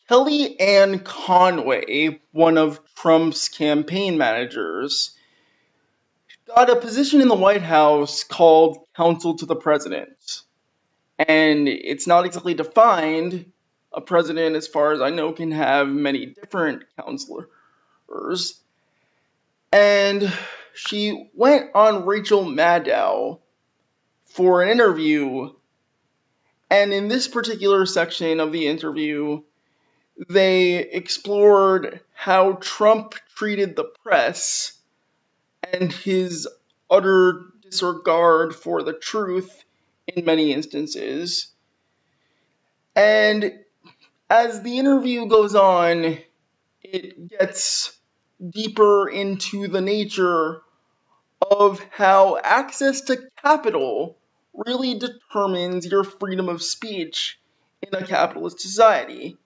Kellyanne Conway, one of Trump's campaign managers, got a position in the White House called Counsel to the President. And it's not exactly defined. A president, as far as I know, can have many different counselors. And she went on Rachel Maddow for an interview. And in this particular section of the interview, they explored how Trump treated the press and his utter disregard for the truth in many instances. And as the interview goes on, it gets deeper into the nature of how access to capital really determines your freedom of speech in a capitalist society.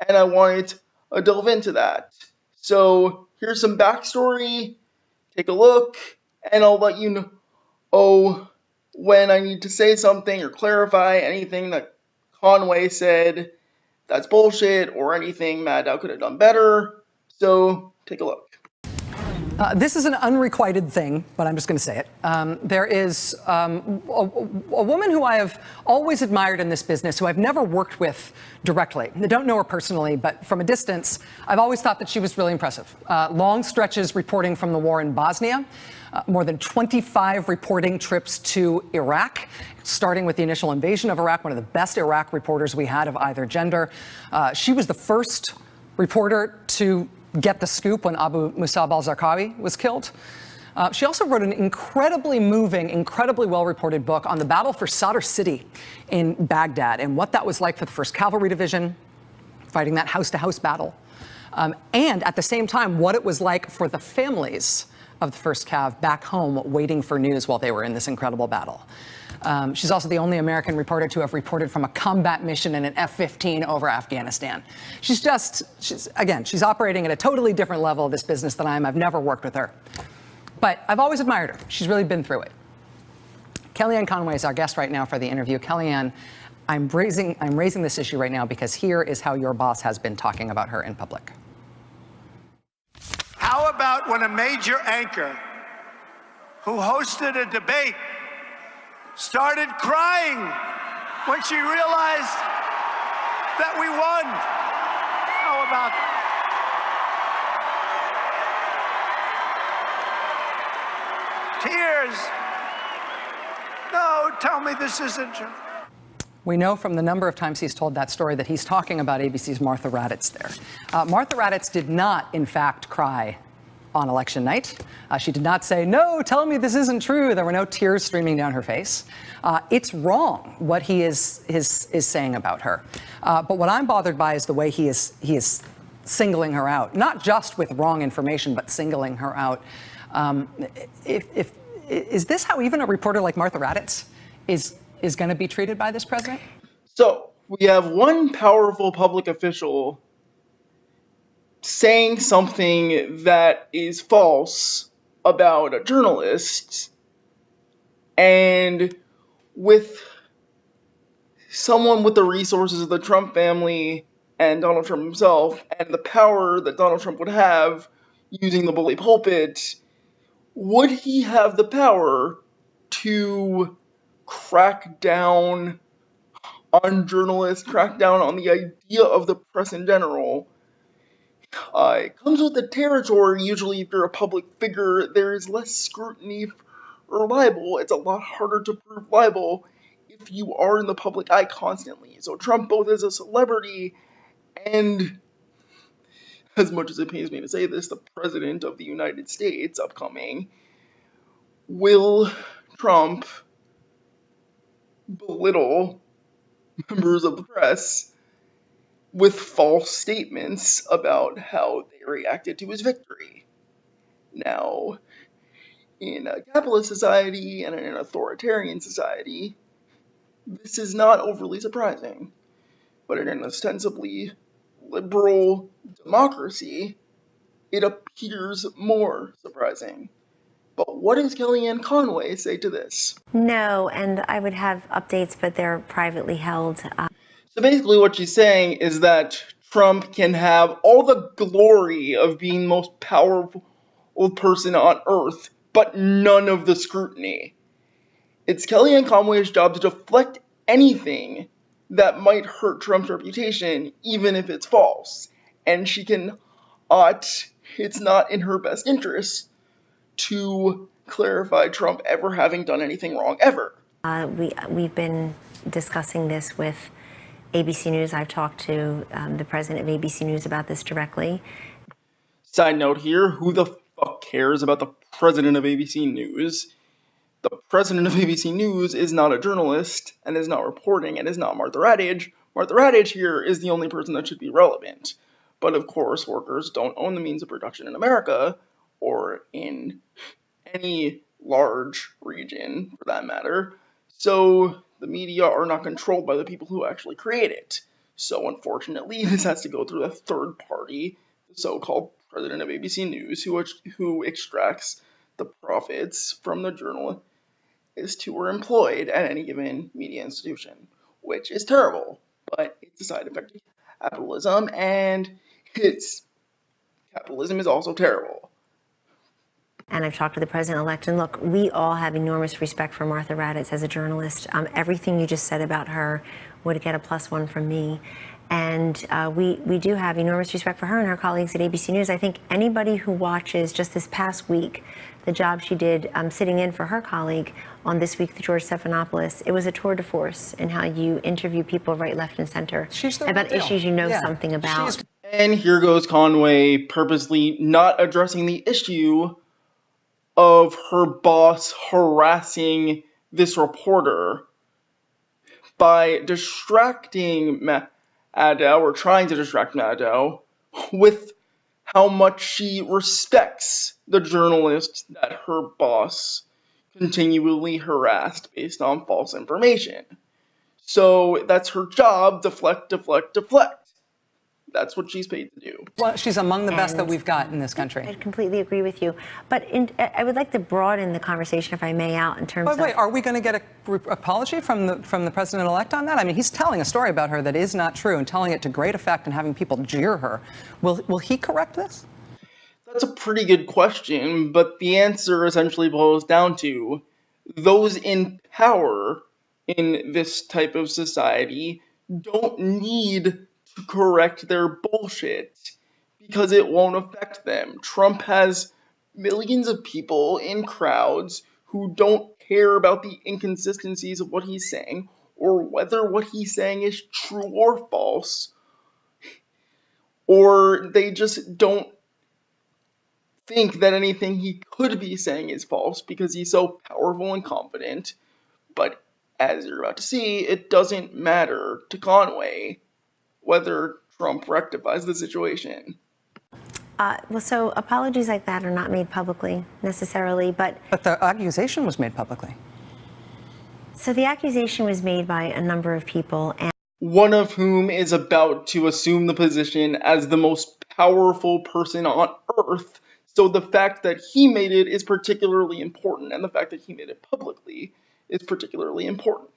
And I wanted to delve into that. So here's some backstory, take a look, and I'll let you know when I need to say something or clarify anything that Conway said that's bullshit or anything Maddow could have done better. So take a look. This is an unrequited thing, but I'm just going to say it. There is a woman who I have always admired in this business, who I've never worked with directly. I don't know her personally, but from a distance, I've always thought that she was really impressive. Long stretches reporting from the war in Bosnia, more than 25 reporting trips to Iraq, starting with the initial invasion of Iraq, one of the best Iraq reporters we had of either gender. She was the first reporter to get the scoop when Abu Musab al-Zarqawi was killed. She also wrote an incredibly moving, incredibly well-reported book on the battle for Sadr City in Baghdad and what that was like for the 1st Cavalry Division, fighting that house-to-house battle. And at the same time, what it was like for the families of the 1st Cav back home waiting for news while they were in this incredible battle. She's also the only American reporter to have reported from a combat mission in an F-15 over Afghanistan. She's operating at a totally different level of this business than I am. I've never worked with her. But I've always admired her. She's really been through it. Kellyanne Conway is our guest right now for the interview. Kellyanne, I'm raising this issue right now because here is how your boss has been talking about her in public. How about when a major anchor who hosted a debate started crying when she realized that we won? How about tears? No, tell me this isn't true. We know from the number of times he's told that story that he's talking about ABC's Martha Raddatz there. Martha Raddatz did not, in fact, cry on election night. She did not say, no, tell me this isn't true. There were no tears streaming down her face. It's wrong what he is saying about her. But what I'm bothered by is the way he is singling her out, not just with wrong information, but singling her out. Is this how even a reporter like Martha Raddatz is going to be treated by this president? So we have one powerful public official saying something that is false about a journalist, and with someone with the resources of the Trump family and Donald Trump himself and the power that Donald Trump would have using the bully pulpit, would he have the power to crack down on journalists, crack down on the idea of the press in general? It comes with the territory. Usually if you're a public figure, there is less scrutiny for libel. It's a lot harder to prove libel if you are in the public eye constantly. So Trump, both as a celebrity and, as much as it pains me to say this, the President of the United States upcoming, will Trump belittle members of the press with false statements about how they reacted to his victory. Now, in a capitalist society and in an authoritarian society, this is not overly surprising. But in an ostensibly liberal democracy, it appears more surprising. But what does Kellyanne Conway say to this? No, and I would have updates, but they're privately held. So basically what she's saying is that Trump can have all the glory of being the most powerful person on earth, but none of the scrutiny. It's Kellyanne Conway's job to deflect anything that might hurt Trump's reputation, even if it's false. And she can it's not in her best interest to clarify Trump ever having done anything wrong ever. We've been discussing this with ABC News. I've talked to the president of ABC News about this directly. Side note here, who the fuck cares about the president of ABC News? The president of ABC News is not a journalist, and is not reporting, and is not Martha Raddatz. Martha Raddatz here is the only person that should be relevant. But of course, workers don't own the means of production in America, or in any large region, for that matter. So the media are not controlled by the people who actually create it. So unfortunately, this has to go through a third party, the so-called president of ABC News, who extracts the profits from the journalists who are employed at any given media institution, which is terrible. But it's a side effect of capitalism, and capitalism is also terrible. And I've talked to the president-elect, and look, we all have enormous respect for Martha Raddatz as a journalist. Everything you just said about her would get a +1 from me. And we do have enormous respect for her and her colleagues at ABC News. I think anybody who watches just this past week, the job she did sitting in for her colleague on This Week with George Stephanopoulos, it was a tour de force in how you interview people right, left, and center about issues you know something about. And here goes Conway purposely not addressing the issue of her boss harassing this reporter by distracting Maddow, or trying to distract Maddow, with how much she respects the journalist that her boss continually harassed based on false information. So that's her job, deflect, deflect, deflect. That's what she's paid to do. Well, she's among the best that we've got in this country. I completely agree with you. But I would like to broaden the conversation, if I may, out in terms of... Wait, are we going to get an apology from the president-elect on that? I mean, he's telling a story about her that is not true and telling it to great effect and having people jeer her. Will he correct this? That's a pretty good question, but the answer essentially boils down to those in power in this type of society don't need to correct their bullshit because it won't affect them. Trump has millions of people in crowds who don't care about the inconsistencies of what he's saying or whether what he's saying is true or false, or they just don't think that anything he could be saying is false because he's so powerful and confident. But as you're about to see, it doesn't matter to Conway whether Trump rectifies the situation. Well, so apologies like that are not made publicly necessarily, but the accusation was made publicly. So the accusation was made by a number of people, and one of whom is about to assume the position as the most powerful person on earth. So the fact that he made it is particularly important, and the fact that he made it publicly is particularly important.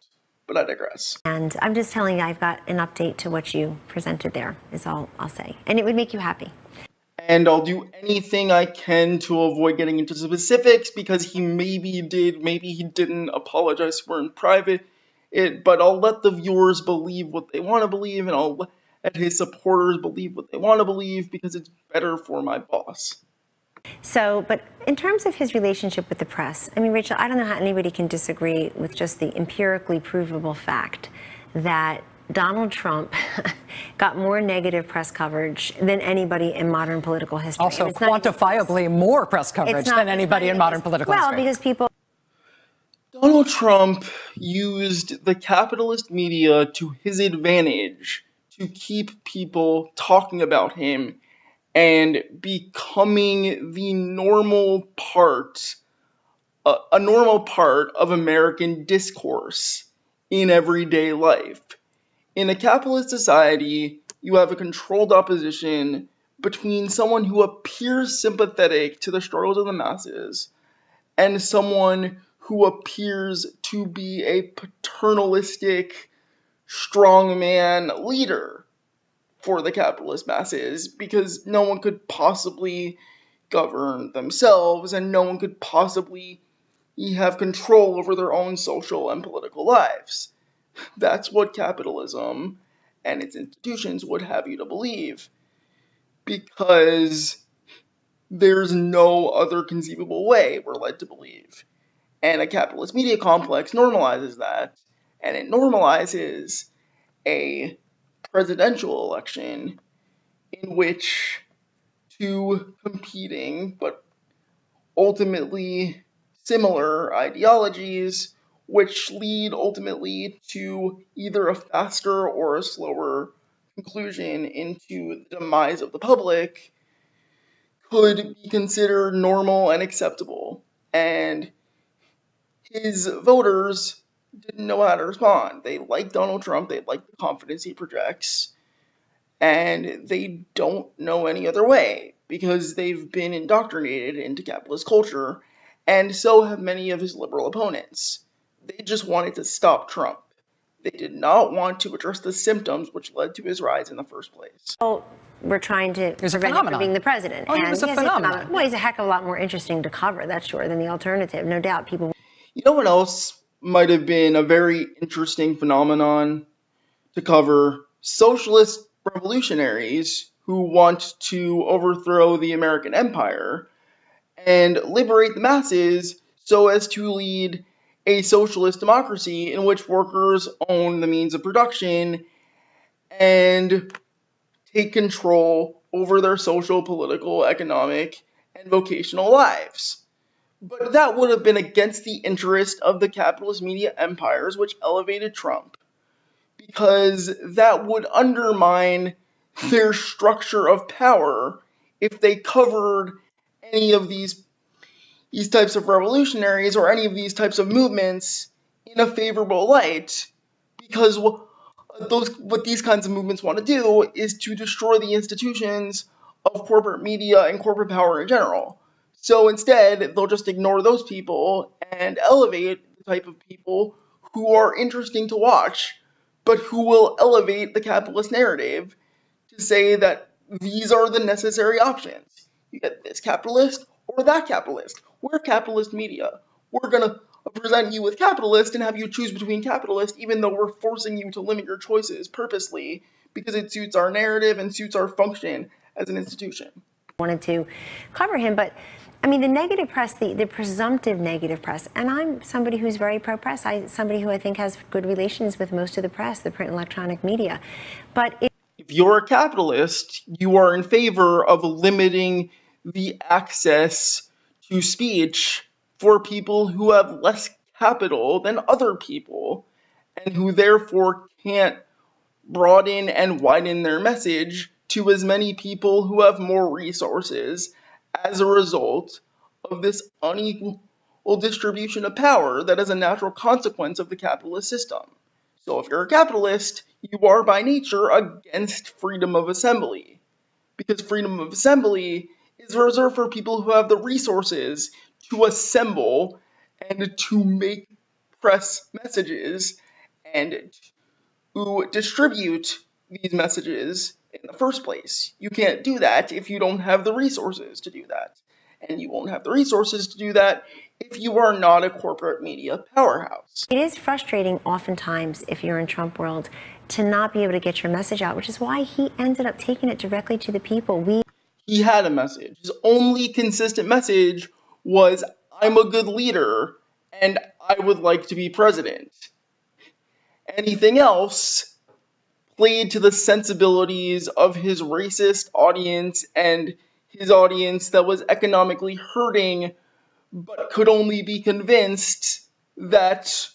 But I digress. And I'm just telling you, I've got an update to what you presented there, is all I'll say. And it would make you happy. And I'll do anything I can to avoid getting into specifics, because he maybe did, maybe he didn't apologize for in private. But I'll let the viewers believe what they want to believe, and I'll let his supporters believe what they want to believe, because it's better for my boss. So, but in terms of his relationship with the press, I mean, Rachel, I don't know how anybody can disagree with just the empirically provable fact that Donald Trump got more negative press coverage than anybody in modern political history. Also, quantifiably more press coverage than anybody in modern political history. Well, because people... Donald Trump used the capitalist media to his advantage to keep people talking about him and becoming the normal part, a normal part of American discourse in everyday life. In a capitalist society, you have a controlled opposition between someone who appears sympathetic to the struggles of the masses and someone who appears to be a paternalistic strongman leader. for the capitalist masses, because no one could possibly govern themselves and no one could possibly have control over their own social and political lives. That's what capitalism and its institutions would have you to believe, because there's no other conceivable way we're led to believe. And a capitalist media complex normalizes that, and it normalizes a presidential election in which two competing but ultimately similar ideologies, which lead ultimately to either a faster or a slower conclusion into the demise of the public, could be considered normal and acceptable. And his voters didn't know how to respond. They like Donald Trump, they like the confidence he projects, and they don't know any other way because they've been indoctrinated into capitalist culture, and so have many of his liberal opponents. They just wanted to stop Trump. They did not want to address the symptoms which led to his rise in the first place. Well, we're trying to prevent him from being the president. Oh, and he was a phenomenon. Well, he's a heck of a lot more interesting to cover, that's sure, than the alternative. No doubt people... You know what else might have been a very interesting phenomenon to cover? Socialist revolutionaries who want to overthrow the American empire and liberate the masses so as to lead a socialist democracy in which workers own the means of production and take control over their social, political, economic, and vocational lives. But that would have been against the interest of the capitalist media empires which elevated Trump, because that would undermine their structure of power if they covered any of these types of revolutionaries or any of these types of movements in a favorable light, because what these kinds of movements want to do is to destroy the institutions of corporate media and corporate power in general. So instead, they'll just ignore those people and elevate the type of people who are interesting to watch, but who will elevate the capitalist narrative to say that these are the necessary options. You get this capitalist or that capitalist. We're capitalist media. We're going to present you with capitalist and have you choose between capitalist, even though we're forcing you to limit your choices purposely because it suits our narrative and suits our function as an institution. Wanted to cover him, but I mean, the negative press, the presumptive negative press, and I'm somebody who's very pro-press. Somebody who I think has good relations with most of the press, the print and electronic media. But if you're a capitalist, you are in favor of limiting the access to speech for people who have less capital than other people, and who therefore can't broaden and widen their message to as many people who have more resources as a result of this unequal distribution of power that is a natural consequence of the capitalist system. So if you're a capitalist, you are by nature against freedom of assembly, because freedom of assembly is reserved for people who have the resources to assemble and to make press messages and to distribute these messages in the first place. You can't do that if you don't have the resources to do that. And you won't have the resources to do that if you are not a corporate media powerhouse. it is frustrating oftentimes, if you're in Trump world, to not be able to get your message out, which is why he ended up taking it directly to the people. He had a message. His only consistent message was, I'm a good leader and I would like to be president. Anything else played to the sensibilities of his racist audience and his audience that was economically hurting but could only be convinced that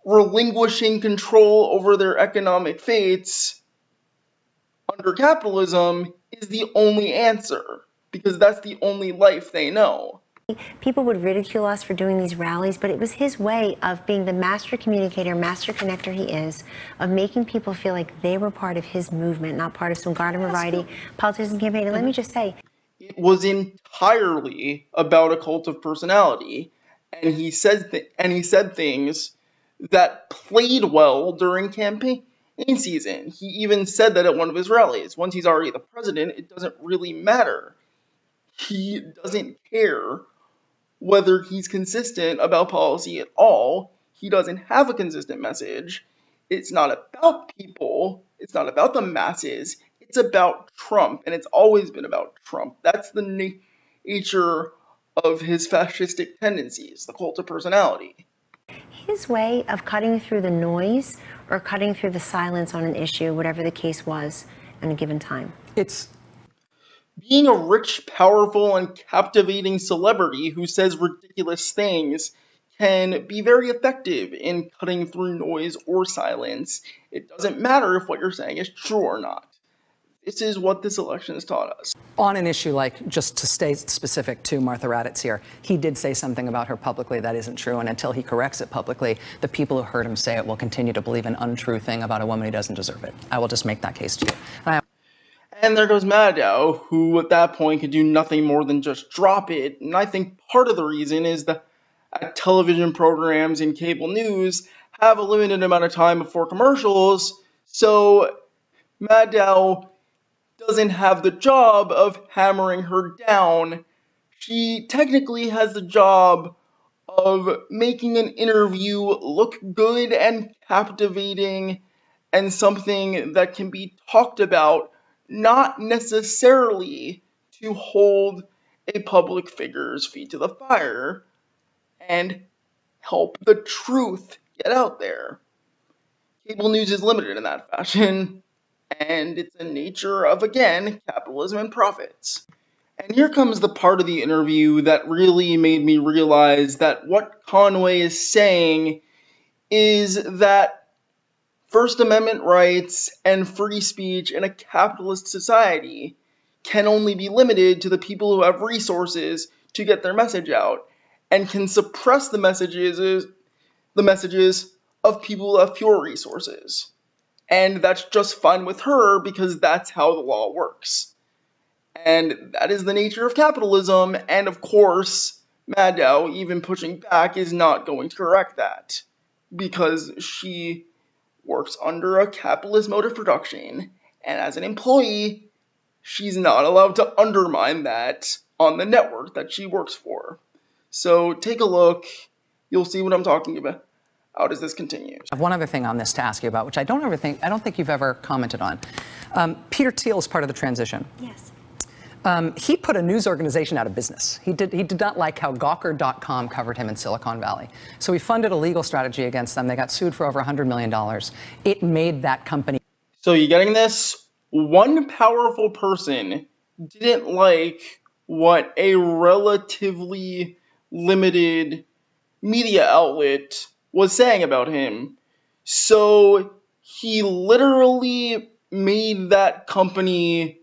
relinquishing control over their economic fates under capitalism is the only answer, because that's the only life they know. People would ridicule us for doing these rallies, but it was his way of being the master communicator, master connector he is, of making people feel like they were part of his movement, not part of some garden variety politician campaign. And let me just say, it was entirely about a cult of personality, and he said things that played well during campaign in season. He even said that at one of his rallies. Once he's already the president, it doesn't really matter. He doesn't care whether he's consistent about policy at all. He doesn't have a consistent message. It's not about people. It's not about the masses. It's about Trump, and it's always been about Trump. That's the nature of his fascistic tendencies, the cult of personality. His way of cutting through the noise or cutting through the silence on an issue, whatever the case was at a given time. It's being a rich, powerful, and captivating celebrity who says ridiculous things can be very effective in cutting through noise or silence. It doesn't matter if what you're saying is true or not. This is what this election has taught us. on an issue like, just to stay specific to Martha Raddatz here, he did say something about her publicly that isn't true, and until he corrects it publicly, the people who heard him say it will continue to believe an untrue thing about a woman who doesn't deserve it. I will just make that case to you. And there goes Maddow, who at that point could do nothing more than just drop it. And I think part of the reason is that television programs and cable news have a limited amount of time before commercials, so Maddow doesn't have the job of hammering her down. She technically has the job of making an interview look good and captivating and something that can be talked about, not necessarily to hold a public figure's feet to the fire and help the truth get out there. Cable news is limited in that fashion, and it's the nature of, again, capitalism and profits. And here comes the part of the interview that really made me realize that what Conway is saying is that First Amendment rights and free speech in a capitalist society can only be limited to the people who have resources to get their message out, and can suppress the messages of people who have fewer resources. And that's just fine with her because that's how the law works. And that is the nature of capitalism, and of course, Maddow, even pushing back, is not going to correct that, because she works under a capitalist mode of production, and as an employee, she's not allowed to undermine that on the network that she works for. So take a look, you'll see what I'm talking about. How does this continue? I have one other thing on this to ask you about, which I don't think you've ever commented on. Peter Thiel is part of the transition. Yes. He put a news organization out of business. He did not like how Gawker.com covered him in Silicon Valley. So he funded a legal strategy against them. They got sued for over $100 million. It made that company. So you getting this? One powerful person didn't like what a relatively limited media outlet was saying about him. So he literally made that company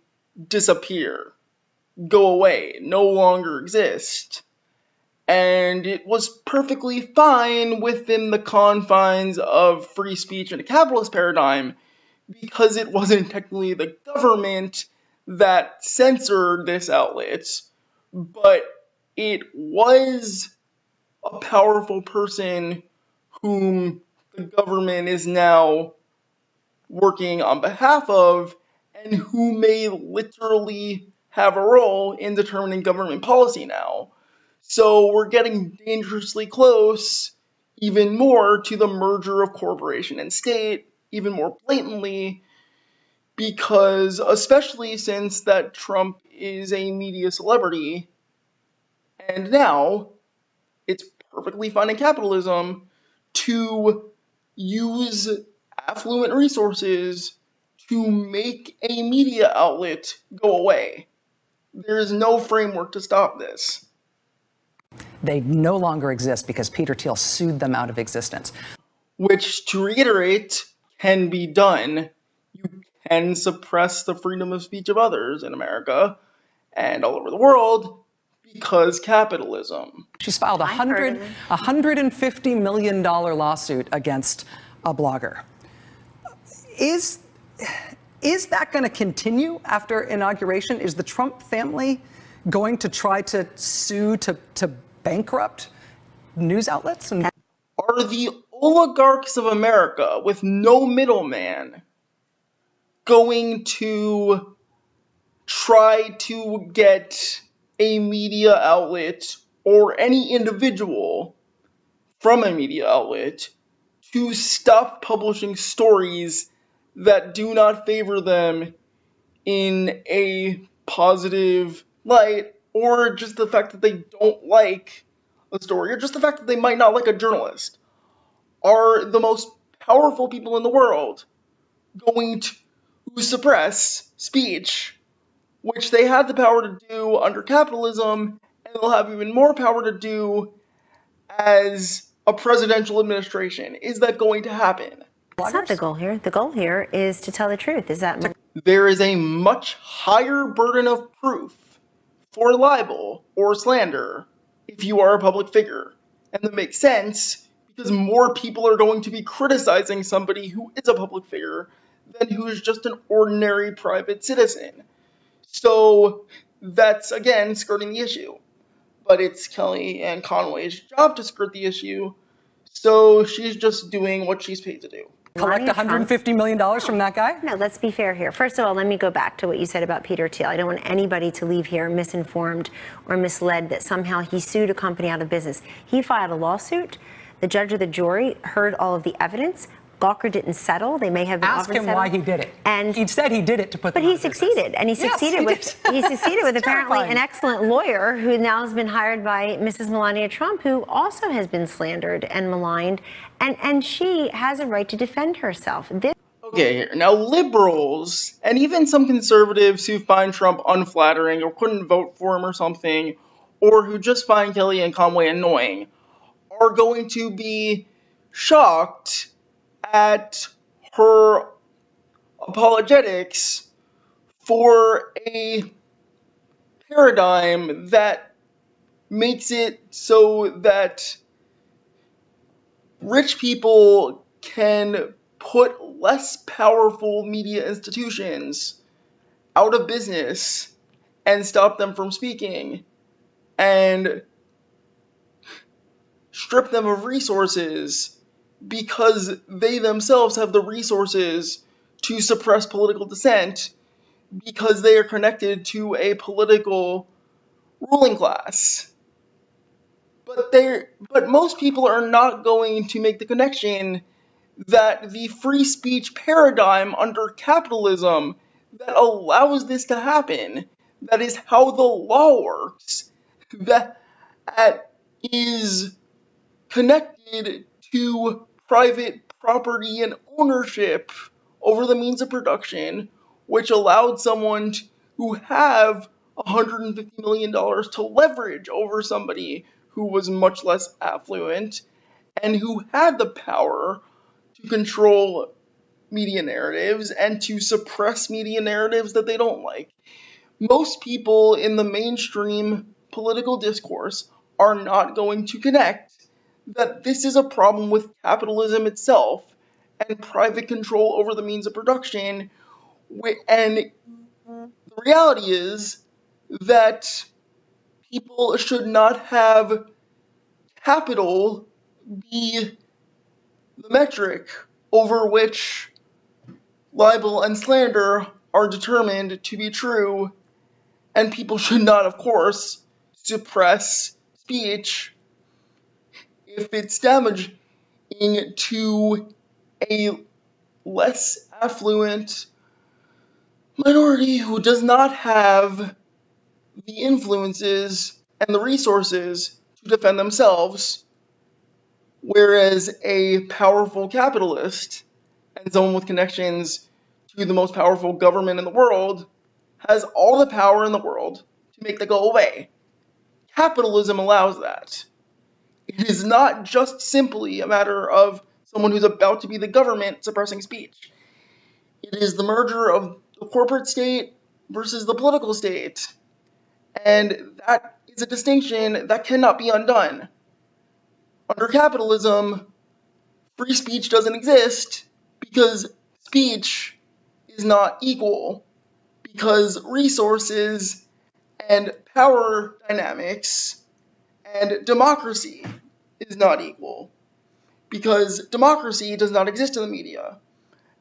disappear, go away, no longer exist. And it was perfectly fine within the confines of free speech in a capitalist paradigm, because it wasn't technically the government that censored this outlet, but it was a powerful person whom the government is now working on behalf of, and who may literally have a role in determining government policy now. So we're getting dangerously close, even more, to the merger of corporation and state, even more blatantly, because especially since that Trump is a media celebrity, and now it's perfectly fine in capitalism to use affluent resources to make a media outlet go away. There is no framework to stop this. They no longer exist because Peter Thiel sued them out of existence. Which, to reiterate, can be done. You can suppress the freedom of speech of others in America and all over the world because capitalism. She's filed a $150 million lawsuit against a blogger. Is that going to continue after inauguration? Is the Trump family going to try to sue to bankrupt news outlets? Are the oligarchs of America with no middleman going to try to get a media outlet or any individual from a media outlet to stop publishing stories that do not favor them in a positive light, or just the fact that they don't like a story, or just the fact that they might not like a journalist, are the most powerful people in the world going to suppress speech, which they had the power to do under capitalism, and they'll have even more power to do as a presidential administration. Is that going to happen? That's not the goal here. The goal here is to tell the truth. Is that There is a much higher burden of proof for libel or slander if you are a public figure. And that makes sense because more people are going to be criticizing somebody who is a public figure than who is just an ordinary private citizen. So that's, again, skirting the issue. But it's Kellyanne Conway's job to skirt the issue, so she's just doing what she's paid to do. Collect $150 million from that guy? No, let's be fair here. First of all, let me go back to what you said about Peter Thiel. I don't want anybody to leave here misinformed or misled that somehow he sued a company out of business. He filed a lawsuit. The judge or the jury heard all of the evidence. Gawker didn't settle. They may have been Ask him why he did it. And he said he did it to put them But he out of business. succeeded, and he succeeded with apparently terrifying. an excellent lawyer who now has been hired by Mrs. Melania Trump, who also has been slandered and maligned, and she has a right to defend herself. Okay, now liberals, and even some conservatives who find Trump unflattering or couldn't vote for him or something, or who just find Kellyanne Conway annoying, are going to be shocked at her apologetics for a paradigm that makes it so that rich people can put less powerful media institutions out of business and stop them from speaking and strip them of resources because they themselves have the resources to suppress political dissent because they are connected to a political ruling class. But most people are not going to make the connection that the free speech paradigm under capitalism that allows this to happen, that is how the law works, that is connected to private property and ownership over the means of production, which allowed someone who have $150 million to leverage over somebody who was much less affluent and who had the power to control media narratives and to suppress media narratives that they don't like. Most people in the mainstream political discourse are not going to connect that this is a problem with capitalism itself and private control over the means of production. And the reality is that people should not have capital be the metric over which libel and slander are determined to be true, and people should not, of course, suppress speech if it's damaging to a less affluent minority who does not have the influences and the resources to defend themselves, whereas a powerful capitalist and someone with connections to the most powerful government in the world has all the power in the world to make that go away. Capitalism allows that. It is not just simply a matter of someone who's about to be the government suppressing speech. It is the merger of the corporate state versus the political state. And that is a distinction that cannot be undone. Under capitalism, free speech doesn't exist because speech is not equal, because resources and power dynamics and democracy is not equal. because democracy does not exist in the media.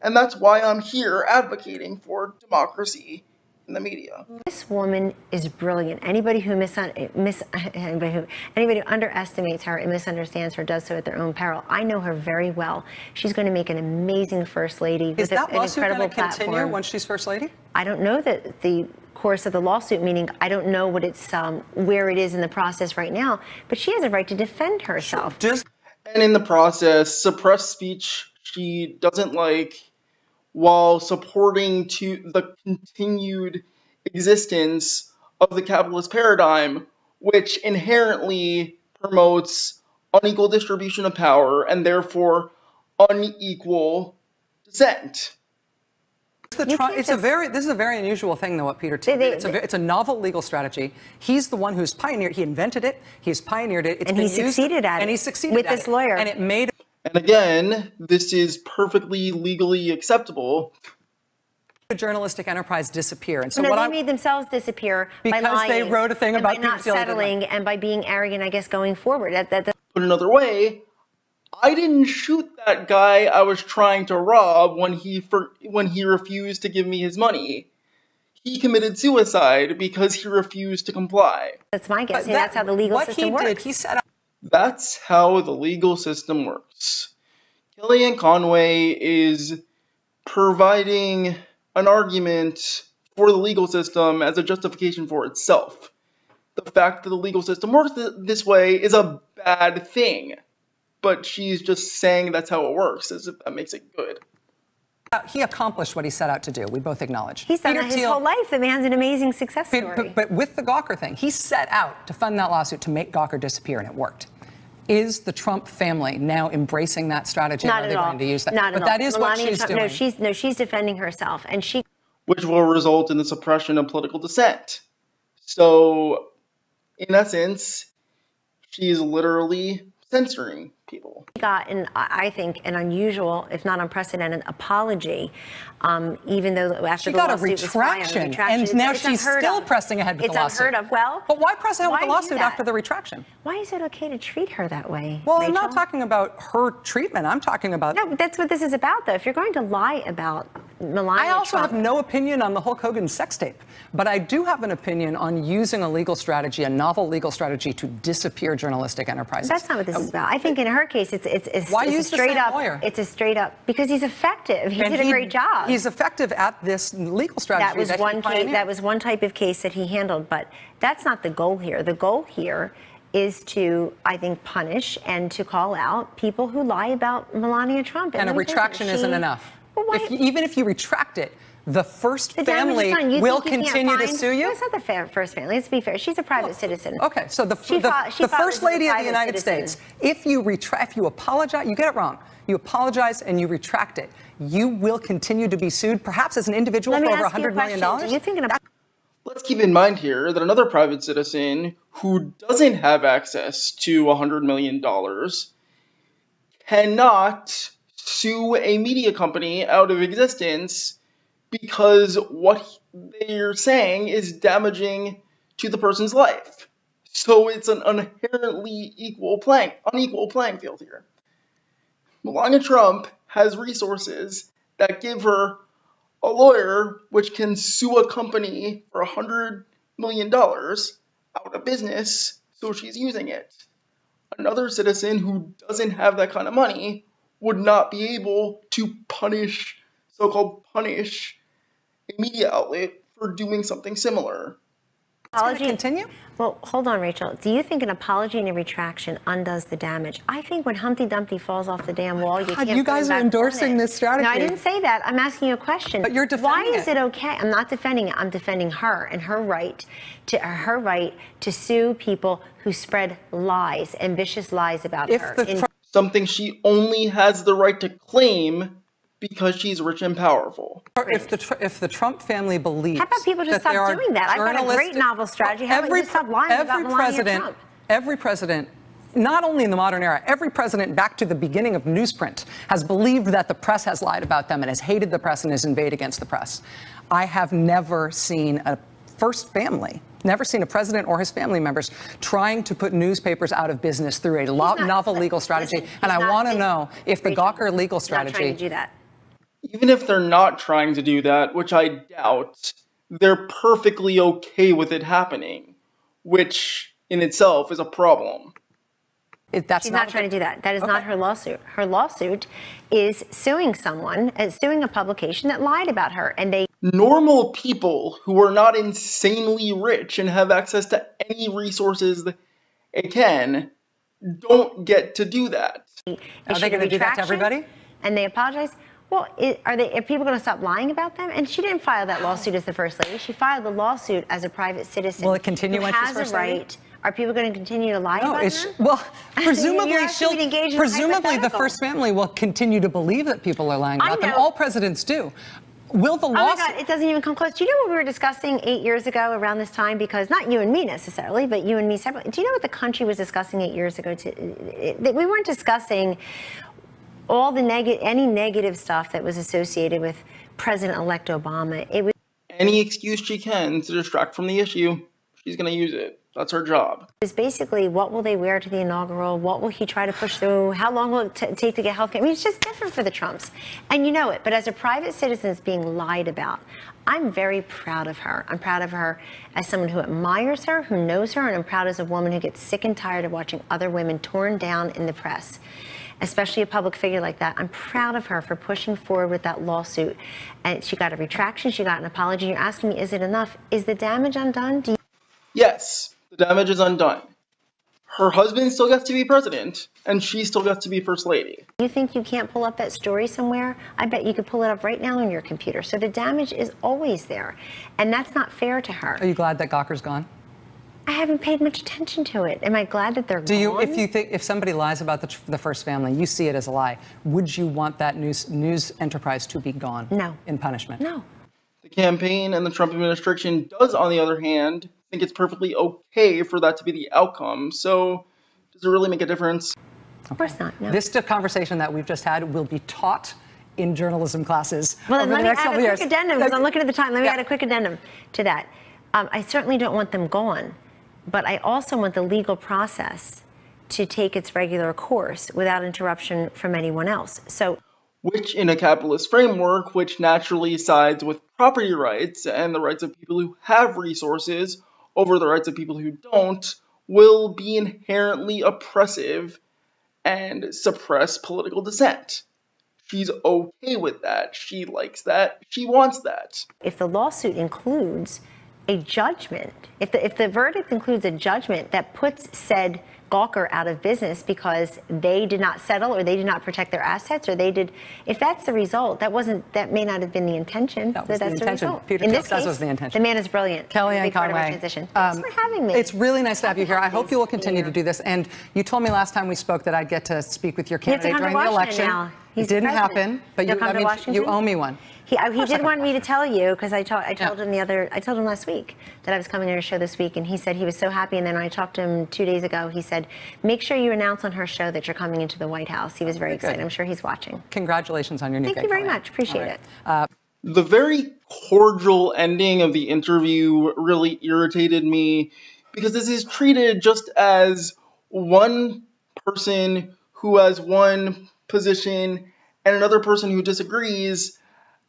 And that's why I'm here advocating for democracy in the media. This woman is brilliant. Anybody who anybody who underestimates her and misunderstands her does so at their own peril. I know her very well. She's going to make an amazing first lady. Is that lawsuit going to continue once she's first lady? I don't know the course of the lawsuit, meaning I don't know what it's where it is in the process right now. But she has a right to defend herself. And in the process, suppress speech she doesn't like, while supporting to the continued existence of the capitalist paradigm, which inherently promotes unequal distribution of power and therefore unequal dissent. This is a very unusual thing, though, what Peter did. It's a novel legal strategy. He's the one who's pioneered. He invented it. He's pioneered it. And he succeeded at it. And he succeeded with this lawyer. And it made. And again, this is perfectly legally acceptable. The journalistic enterprise disappear. And so they made themselves disappear because by lying, they wrote a thing about by not settling and by being arrogant, I guess, going forward. Put another way, I didn't shoot that guy I was trying to rob when he refused to give me his money. He committed suicide because he refused to comply. That's my guess. That's how the legal system works. That's how the legal system works. Kellyanne Conway is providing an argument for the legal system as a justification for itself. The fact that the legal system works this way is a bad thing, but she's just saying that's how it works, as if that makes it good. He accomplished what he set out to do. We both acknowledge. He's done his whole life. The man's an amazing success story. But with the Gawker thing, he set out to fund that lawsuit to make Gawker disappear, and it worked. Is the Trump family now embracing that strategy? Not at all. Going to use that? Not at all. But that is what she's doing. No, she's defending herself, and which will result in the suppression of political dissent. So, in essence, she's literally censoring people. Got, I think, an unusual, if not unprecedented, apology, even though after she got a retraction, and now she's still pressing ahead with the lawsuit. It's unheard of. Well, but why press ahead with the lawsuit after the retraction? Why is it okay to treat her that way? Well, Rachel? I'm not talking about her treatment. I'm talking about. No, that's what this is about, though. If you're going to lie about Melania I also Trump, have no opinion on the Hulk Hogan sex tape, but I do have an opinion on using a legal strategy, a novel legal strategy, to disappear journalistic enterprises. That's not what this is about. I think in her case, it's a straight up lawyer? It's a straight up because he's effective. He did a great job. He's effective at this legal strategy. That was one type of case that he handled, but that's not the goal here. The goal here is to, I think, punish and to call out people who lie about Melania Trump. And a retraction isn't enough. Well, even if you retract it, the first family will continue to sue you? No, it's not the first family. Let's be fair. She's a private citizen. Okay, so the first lady of the United States, if you apologize, you get it wrong. You apologize and you retract it. You will continue to be sued, perhaps as an individual, for over $100 million. Let's keep in mind here that another private citizen who doesn't have access to $100 million cannot sue a media company out of existence because what they're saying is damaging to the person's life. So it's an inherently unequal playing field here. Melania Trump has resources that give her a lawyer which can sue a company for $100 million out of business, so she's using it. Another citizen who doesn't have that kind of money would not be able to so-called punish a media outlet for doing something similar. Apology continue? Well, hold on, Rachel. Do you think an apology and a retraction undoes the damage? I think when Humpty Dumpty falls off the damn wall, you can't. You guys are endorsing this strategy. No, I didn't say that. I'm asking you a question. But you're defending Why is it okay? I'm not defending it. I'm defending her and her right to sue people who spread lies and vicious lies about her. Something she only has the right to claim because she's rich and powerful. If the Trump family believes, how about people just stop doing that? I've got a great novel strategy. How about you stop lying about Melania Trump? Every president, not only in the modern era, every president back to the beginning of newsprint has believed that the press has lied about them and has hated the press and has invaded against the press. I have never seen a first family. Never seen a president or his family members trying to put newspapers out of business through a novel legal strategy. Listen, and I want to know if the Gawker legal strategy. Not trying to do that. Even if they're not trying to do that, which I doubt, they're perfectly okay with it happening, which in itself is a problem. She's not trying to do that. That is not her lawsuit. Her lawsuit is suing someone, suing a publication that lied about her, and they. Normal people who are not insanely rich and have access to any resources they can don't get to do that. Are they going to do that to everybody? And they apologize. Well, are people going to stop lying about them? And she didn't file that lawsuit as the first lady. She filed the lawsuit as a private citizen. Will it continue when she's first lady? Are people going to continue to lie about her? Well, presumably presumably the first family will continue to believe that people are lying about them. All presidents do. Will the lawsuit? Oh my God, it doesn't even come close. Do you know what we were discussing 8 years ago around this time? Because not you and me necessarily, but you and me separately. Do you know what the country was discussing 8 years ago? We weren't discussing all the any negative stuff that was associated with President-elect Obama. It was any excuse she can to distract from the issue, she's going to use it. That's her job. It's basically, what will they wear to the inaugural? What will he try to push through? How long will it take to get health care? I mean, it's just different for the Trumps. And you know it. But as a private citizen that's being lied about, I'm very proud of her. I'm proud of her as someone who admires her, who knows her, and I'm proud as a woman who gets sick and tired of watching other women torn down in the press, especially a public figure like that. I'm proud of her for pushing forward with that lawsuit. And she got a retraction. She got an apology. You're asking me, is it enough? Is the damage undone? Yes. The damage is undone. Her husband still gets to be president, and she still gets to be first lady. You think you can't pull up that story somewhere? I bet you could pull it up right now on your computer. So the damage is always there, and that's not fair to her. Are you glad that Gawker's gone? I haven't paid much attention to it. Am I glad that they're gone? If somebody lies about the first family, you see it as a lie, would you want that news enterprise to be gone? No. In punishment? No. The campaign and the Trump administration does, on the other hand, think it's perfectly okay for that to be the outcome. So does it really make a difference? Of course not. No. This conversation that we've just had will be taught in journalism classes over the next couple of years. Let me add a quick addendum, because I'm looking at the time. Let me add a quick addendum to that. I certainly don't want them gone, but I also want the legal process to take its regular course without interruption from anyone else. Which, in a capitalist framework, which naturally sides with property rights and the rights of people who have resources over the rights of people who don't, will be inherently oppressive and suppress political dissent. She's okay with that. She likes that. She wants that. If the lawsuit includes a judgment, if the verdict includes a judgment that puts said Gawker out of business because they did not settle or they did not protect their assets or they did, if that's the result, that may not have been the intention. That was the intention. The result. Peter In this case, was the intention. The man is brilliant. Kellyanne Conway. Thanks for having me. It's really nice to have you here. I hope you will continue to do this. And you told me last time we spoke that I'd get to speak with your candidate during the election. Now. It didn't happen, but you owe me one. He did want me to tell you, because I told him last week that I was coming on her show this week, and he said he was so happy. And then when I talked to him 2 days ago, he said, make sure you announce on her show that you're coming into the White House. He was very excited. I'm sure he's watching. Congratulations on your new gig. Thank you very much. Appreciate it. The very cordial ending of the interview really irritated me because this is treated just as one person who has one position and another person who disagrees,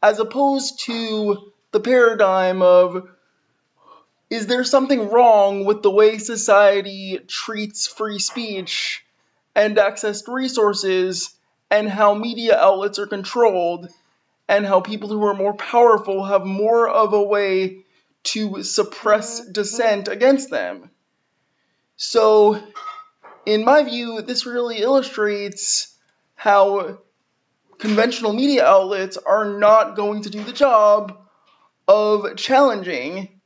as opposed to the paradigm of, is there something wrong with the way society treats free speech and access to resources, and how media outlets are controlled, and how people who are more powerful have more of a way to suppress dissent against them? So, in my view, this really illustrates how conventional media outlets are not going to do the job of challenging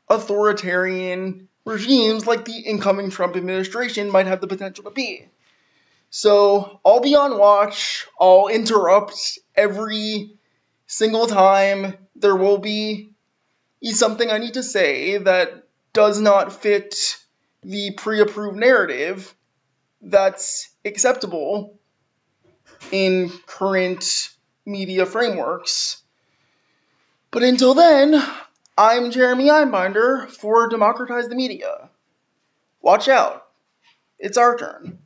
authoritarian regimes like the incoming Trump administration might have the potential to be. So I'll be on watch. I'll interrupt every single time there will be something I need to say that does not fit the pre-approved narrative that's acceptable in current media frameworks. But until then, I'm Jeremy Einbinder for Democratize the Media. Watch out. It's our turn.